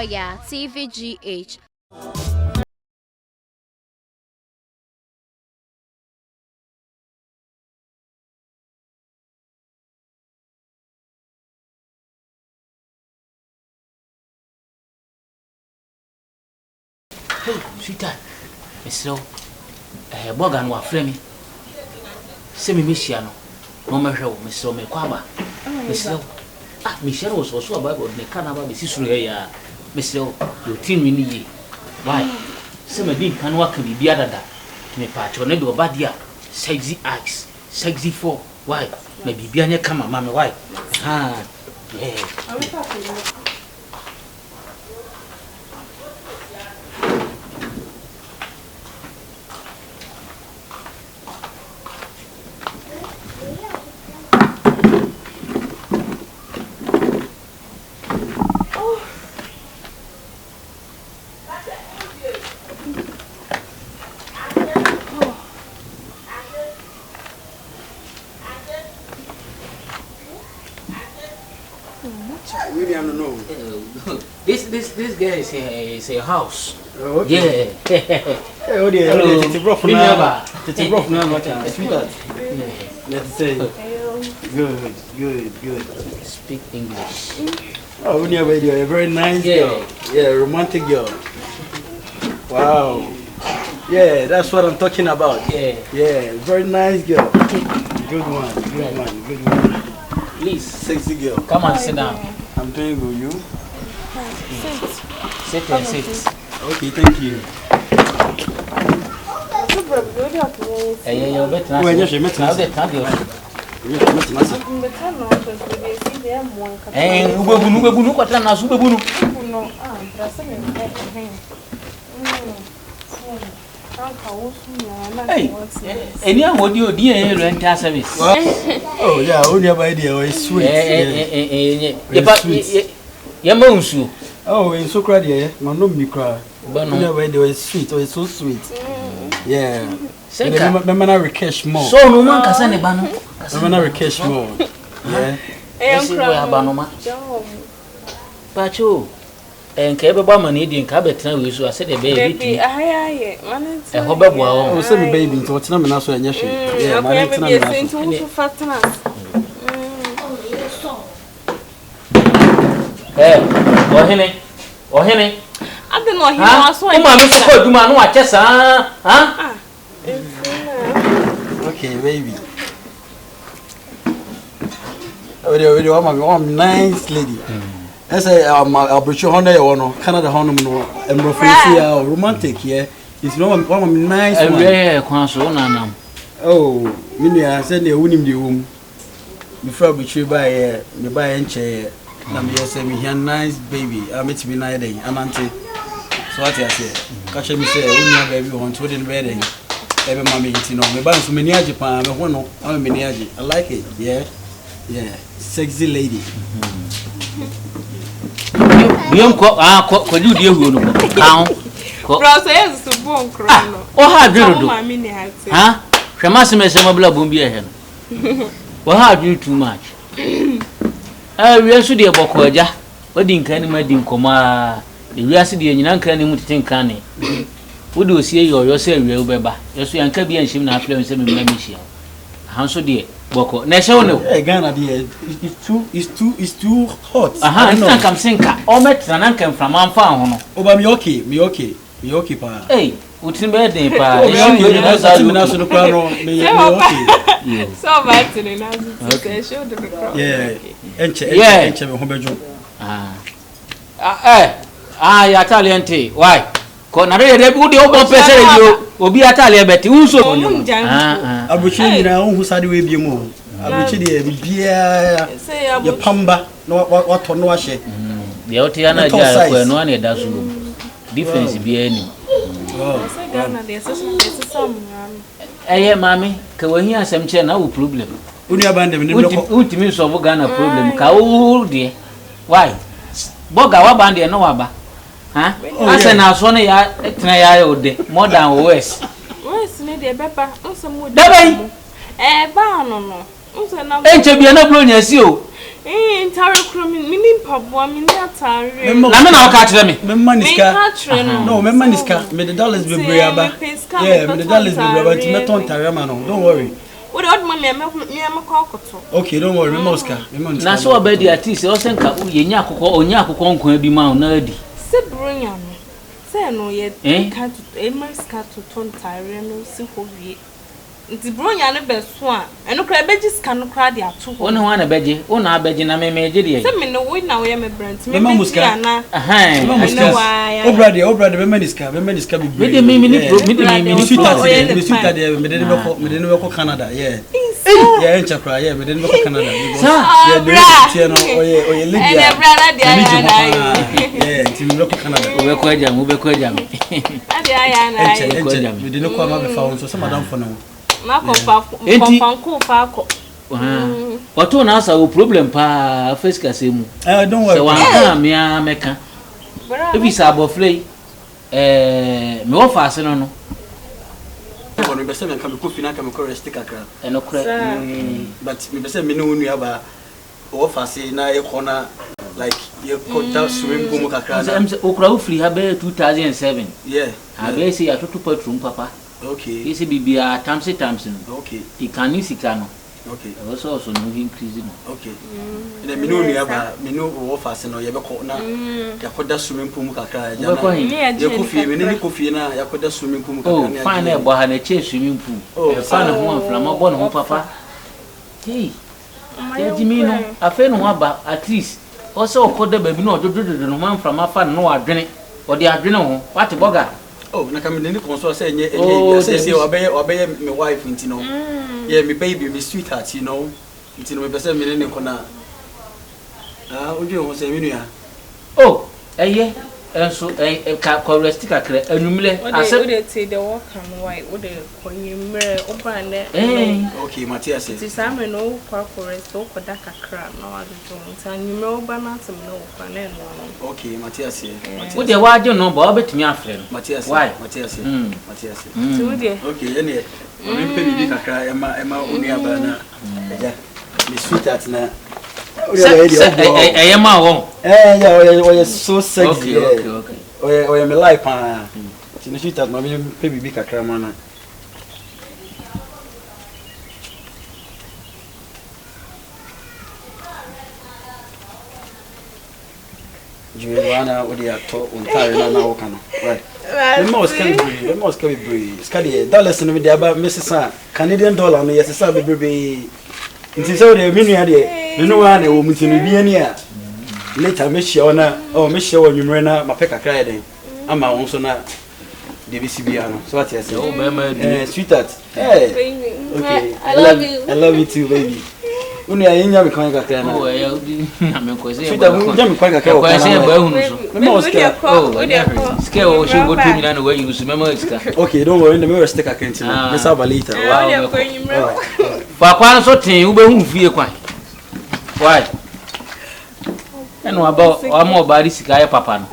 Oyaa Tvgh. Hey, sweetheart. Mr. Bogan wa frame me. Se me mishia no. No me hwe Mr. me kwaba. Mr. Ah, Michelle was also about the Canada be Suro ya. Mr. You tin me ni. Why? Se me din kan wa ka bibia dada. Me pacho ne do badia. Sexy eyes, sexy for. Why? Me bibia nya kama mama why? Ha. Yeah. This guy is a house. Oh, okay. Yeah. Oh dear. Hello. It's rough now. It's rough now. Let's say. Good. Speak English. Oh, Oyaa, you're a very nice girl. Yeah, romantic girl. Wow. Yeah, that's what I'm talking about. Yeah, very nice girl. Good one. Please, sexy girl. Come and sit down. I'm doing good. You? Sit and sit. Okay, thank you. Hey, any of you dear rental service? Oh, yeah, only a idea is sweet. Yamonsu. Oh, it's so crowded, yeah. My no me cry. But no way they were sweet. Oh, it's so sweet. Yeah. Memana recash more. So no man can send a banner. Memana recash more. Yeah. This is where Banoma. Pacho. And Cababa Manidi and Cabot now is I said a baby. I hope I will send a baby to what's not enough. Yeah, my name is or Henny. I don't know. He was so good. You man, what? Yes, huh? Okay, baby. Oh, I'm nice lady. I say, I'll bring you honor, Canada honor, and romantic, yeah. It's one nice one. Yeah, console. Oh, I said they wouldn't be home. Before I be by the buy and chair. I'm just saying, me a nice baby. I met me night day, and auntie. So what I say, catch me say, only baby want to in bed. Every mommy, you know, me buy some miniature Japan. I'm a miniature. I like it. Yeah, sexy lady. You could you deal with process to bone crown. Oh, how do you do? Huh? Shamasima Samabla Bumbia. Well, how do you too much? We are so dear Bokoja. What didn't can imagine Coma? The Riasity and Yankan think canny. Would you see yourself, real beba? Yes, we are Cabby and Shim after and 7 Michelle. How so dear? Boko. National Ghana, dear. It's too hot. I know. Come sink. Or met an uncle from Ampham. Oh, but me okay, pa. Hey, what's in bed, pa? So bad to the show the crowd. Yeah, Italian tea. Why? Conare, they would open person you will be Italian, but you so. I will show you now who said we be more. I will show you beer, your pamba, no what on wash it. The Otiana Jai, when one does difference be any. Eh, mammy, can we hear some chair now problem? Only abandon ultimate of Ghana problem. Cow, dear. Why? Boga Wabandi and Noaba. Huh? I said, now, Sonny, more than West. West, maybe a pepper, or some wood. Ain't you be an upload, yes, you? Ain't Intare krum mini pabwa mini atare. Na me na waka kire me. Me maniska. No, me maniska. Me the dollars be braba. Yeah, me the dollars be braba. Me ton tarama no. Don't worry. What old mommy me kokoto. Okay, don't worry. Me moska. Me maniska. Na so obedi artist o senka yenya akokọ onya akokọ nkwan bi ma na adi. Se bronya no. Se no ye ka to maniska to ton tare no si ho wie. Nti bronya ne beso a eno kra beji ska no kra de ato ho. Wona na beji, wona abeji na me meje de. Se me no we na we me brand me muska na. Aha. Me muska. Obrade me maniska be. Me de me sweeter there me de be ko Canada, yeah. Yeah, in Chakra, yeah, me de be ko Canada. Yeah, no, oye Libya. And brother there. Yeah, nti me be ko Canada. Ube ko ajam. Ade aya na. Me de no ko ma be fa won so madam for no. Na ko fa ko. Wato na asa wo problem pa face kase mu. Don't worry. Se wan me ameka. Ebi sa abofrei me wo fa ase no. Kono be se me kan kofi na kan ko rest kakra. Eno kure. But me be se me no unu aba wo fa ase na e kona like you could that swimming pool kakra. Okura wo free ha be 2007. Yeah. Abi say atoto patrum papa. Okay. Isi bibia times no. Okay. Ikani sika no. Okay. Also no increase no. Okay. And me no aba me no wo fa ase no ye be ko na ya koda swimming pool kakra ya na. Ye kofi me ne kofi na ya koda swimming pool kakra. Oh, fine e bo ha na che swimming pool. E fa na ho amflama bo no papa. Hey. Ya jimi no afa no aba at least also okoda baby no odododo no amflama fa no adwene. Odi adwene ho. What boga? Oh, na kami nini console say say obey my wife you know. Yeah, my baby, my sweetheart, you know. You know me person me nini kona. Ojo ho say me nua. Oh, enso ka rest kakra anumle ase we dey take the work am why we dey konyimre obande. Okay, Matthias. Ti same no kwa rest o koda kakra na wa do ntanyimre obana tem no kwa na no. Okay, Matthias. We dey waje no ba obetimi afre no. Matthias. Why? Matthias. Matthias. Ti we dey. Okay, ene we pe bi kakra ema onu aba na. Ja. Me sweetheart na I am my own. Yeah, so sexy. Okay. Oya me like pa. Tino sweetheart ma me pe bi kakra ma na. Juliana odi ato ontare na wo kana. Right. The most can be brave. Skadi dollars no me dey aba Mrs. Canadian dollar no yes say be nti so de menu ade me no wa na wo mutinu bi ani a later me hye ona me hye wo nwumre na ma pe kakra ya den ama won so na de bi si bia no so what you say Oh mama sweetheart hey okay I love you too baby unu ya nya me kan kakra na oh ya na me ko say sweetheart unu nya me kan kakra ko say ba hunu so me mo ska scale o shi go 2 million we use memo ska okay don't worry me rest kakra nti me sa ba later wow fa kwan so tin wo be hu fie kwan why eno aba o ma obari sika ya papa no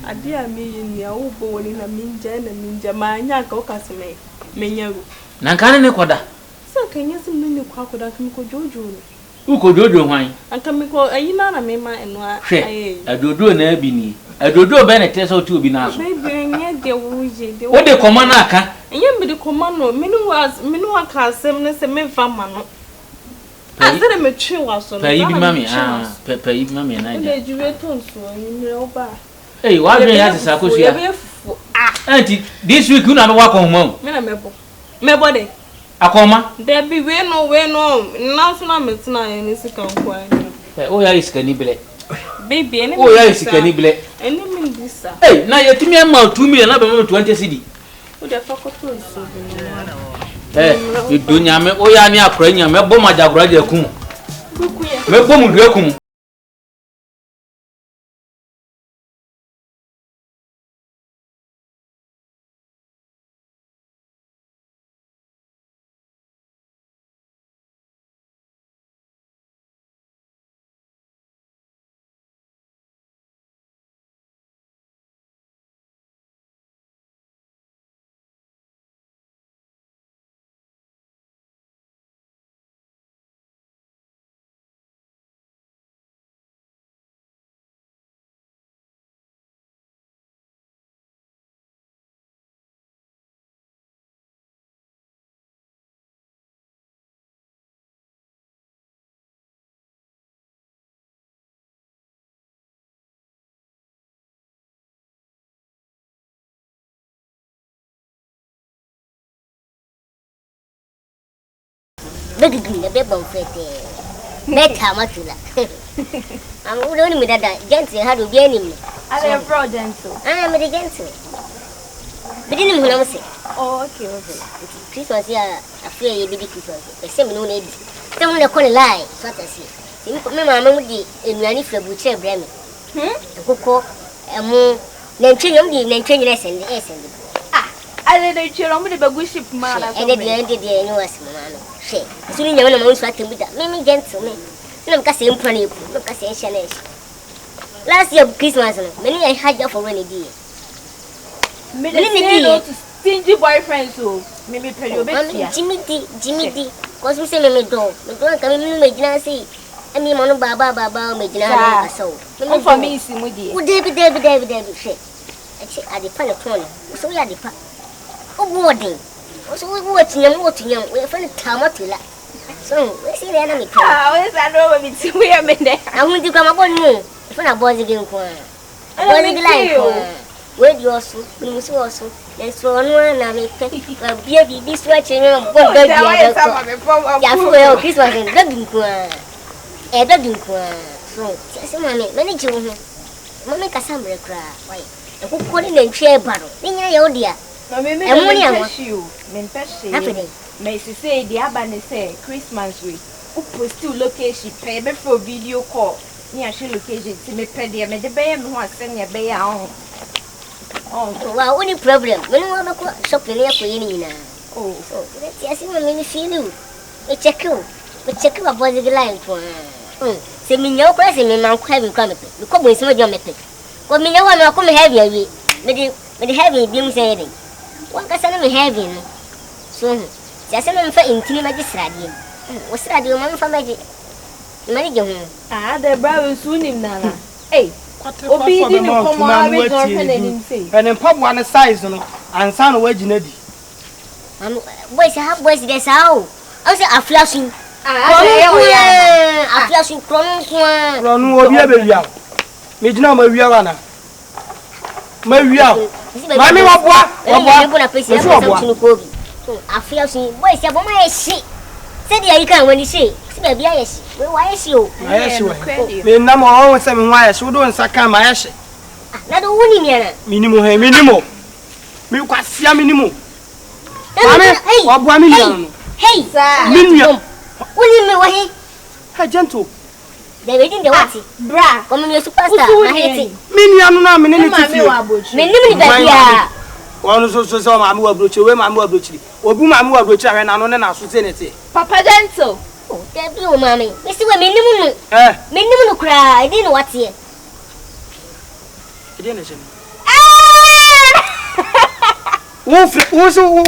ade a me yin ya wo bo woni na minja ma anya ka o kaseme menyaru na kan ne koda so kan yesim ni kwa koda kan ko jojo no uko jojo hwan anka me ko ayina na me ma eno aye adodo na abi ni adodo be na tese o ti obi na so baby enye de wuje de wo de koma na aka enye me de koma no menu wa ka asem ne se me fa ma no azere me twi wa so no pa ibi mami pa ibi mami na ja de juwe tonso nyimre oba eh wa dwen ya sesa ko sia anti this week una me wa ko mo me na mebo de akoma de bi we no na so na metina ni sika nkwa o ya iska ni bele baby ene o ya iska ni bele ene min bisa eh na yetimi ama 2 million na be 20 cedi o de fa ko to so bi idunya me o ya ni akora nya me bo majagora je kum me bo mu dua kum Big green, a baby fete. Met how much you like. I'm only with that gentle how to be enemy. I am pro gentle. I am a gentle. But didn't know say. Oh, okay. Christmas here, I fear you be Christmas. The same no need. Someone call a lie, so I see. You put me, mamma, with the Infra Butcher Bremen. The cocoa, a more than train lesson, the essence. I didn't chill on with the baguship man. And at the end of the year, no, as mamma. Say, soon you know, most like with that. Mammy gentleman. No, Cassim Pony, no Cassation. Last year, Christmas, many I had you for any day. Many to stingy boyfriends, so maybe pay your baby. Jimmy D, cause we say, me do, me don't come in, make Nancy. I mean, Mono Baba, make Nancy. So, for me, Simudi. Would David, say. I say, at the pan of corner, so we are the pack. Oh, boarding. Also, we watching young, we have found a tomato. So, we see the enemy. I know it's where I'm in there. I want to come upon you. If I'm a boy again, I want to like where you also, you also, and so on. I make a baby this watching your boy. Yeah, Christmas and drugging. A drugging. So, somebody manage you. Mamma Cassandra cry. Why? A who couldn't and share battle. Then you're dear. No, maybe I want you. Happy. May say the Abane say Christmas week. Who still location pay me for video call. Near she location to me pay the bay and want send your bay on. Oh, well, only problem. When you want to shop in here for you now. Oh, let's see, I mean, feel you. We check you a body line for. Say me no present in Mount Heaven come. You come with some of your method. Well, me no one will come heavy. With the heavy beam saying. What can I heavy? So, just a man for intimate radio. What's radio man for magic? Manager. Ah, the brother soon him now. Hey, Obi didn't come on and then pop one size and sound wedging eddy. Boys have boys this out. I say a flashing. A flashing cron. Run will be a baby out. Midna Mariana. Maria. Mammy, what? I'm going to pay you. I feel she boys have my shit. Said you can when you see. Baby, I see. Why is you? I see. The number always 7 wires. Who don't suck my ash? Not a winning here. Minimum. Me quite see a minimum. Hey, what 1 million? Hey, Million. Will you know Hey, gentle. They waiting the what? Bra, come on, your superstar. I hate it. Million, no, Minimum. One so my mother broach away my mother broach. Obu my mother broach and I know na sutenity. Papa gentle. Oh, there be mommy. You see what minimum. Minimum cry. I didn't know what's here. Who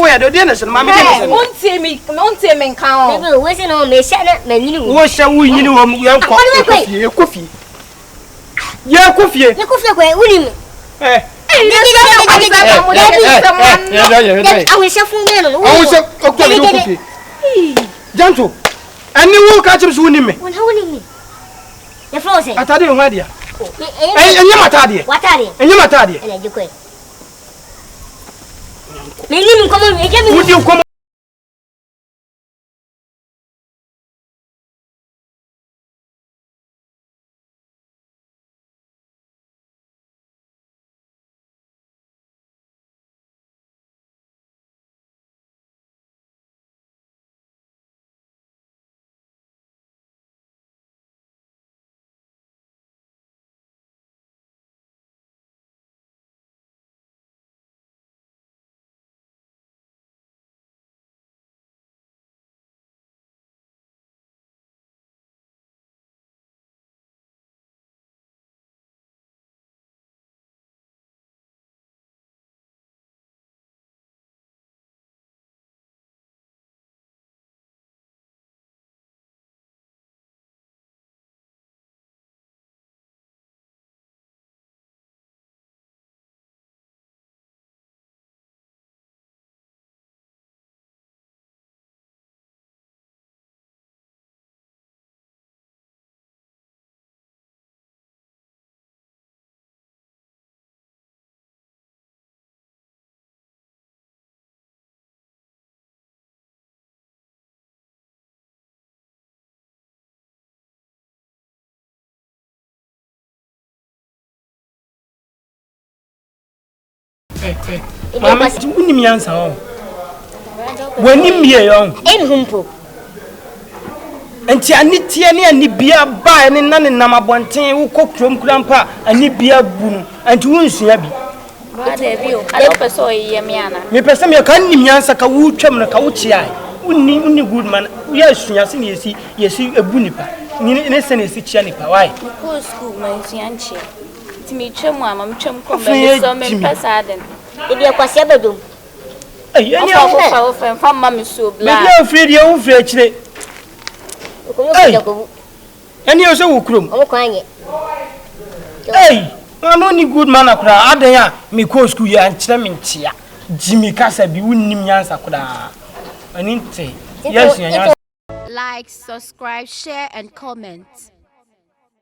where the dinner, mammy? Won't see me count. Maybe wasting on me, Shannon, menu. What shall we you know? Your coffee. Your coffee. You could feel where winning. I will shuffle men. Gentle. And you will catch him swooning me. When holding me. You're frozen. I tell you, my dear. And you're my daddy. What are you? And you're my daddy. And you quit. Maybe come on, would you come? Mama, unim yansa o. Wanim ye yo. Humpo. Enti ani tie ne ani bia ba ne na ne nam abonten wo kokrom kurampa ani bia bunu. Enti wonsua bi. Ba de bi o. Alo peso ye me ana. Me pese me kan nim yansa ka wo twam na ka wo chia. Unni good man. We asua se ne yesi ebu nipa. Ni se ne yesi chia nipa. Why? Ko school man sianche. Ti me twam ama me twam ko me so me pesa den. E bi akwase abedom. Hey, any of from mama so bla. Me dey afraid you wo frɛ kire. Any also wo krom. O ko anye. Hey, I'm only good man akra. Adan ya me ko school ya nkyerɛ me ntia. Jimmy kasa bi wonnim yansa kra. Ani nte. Yes, Like, subscribe, share and comment.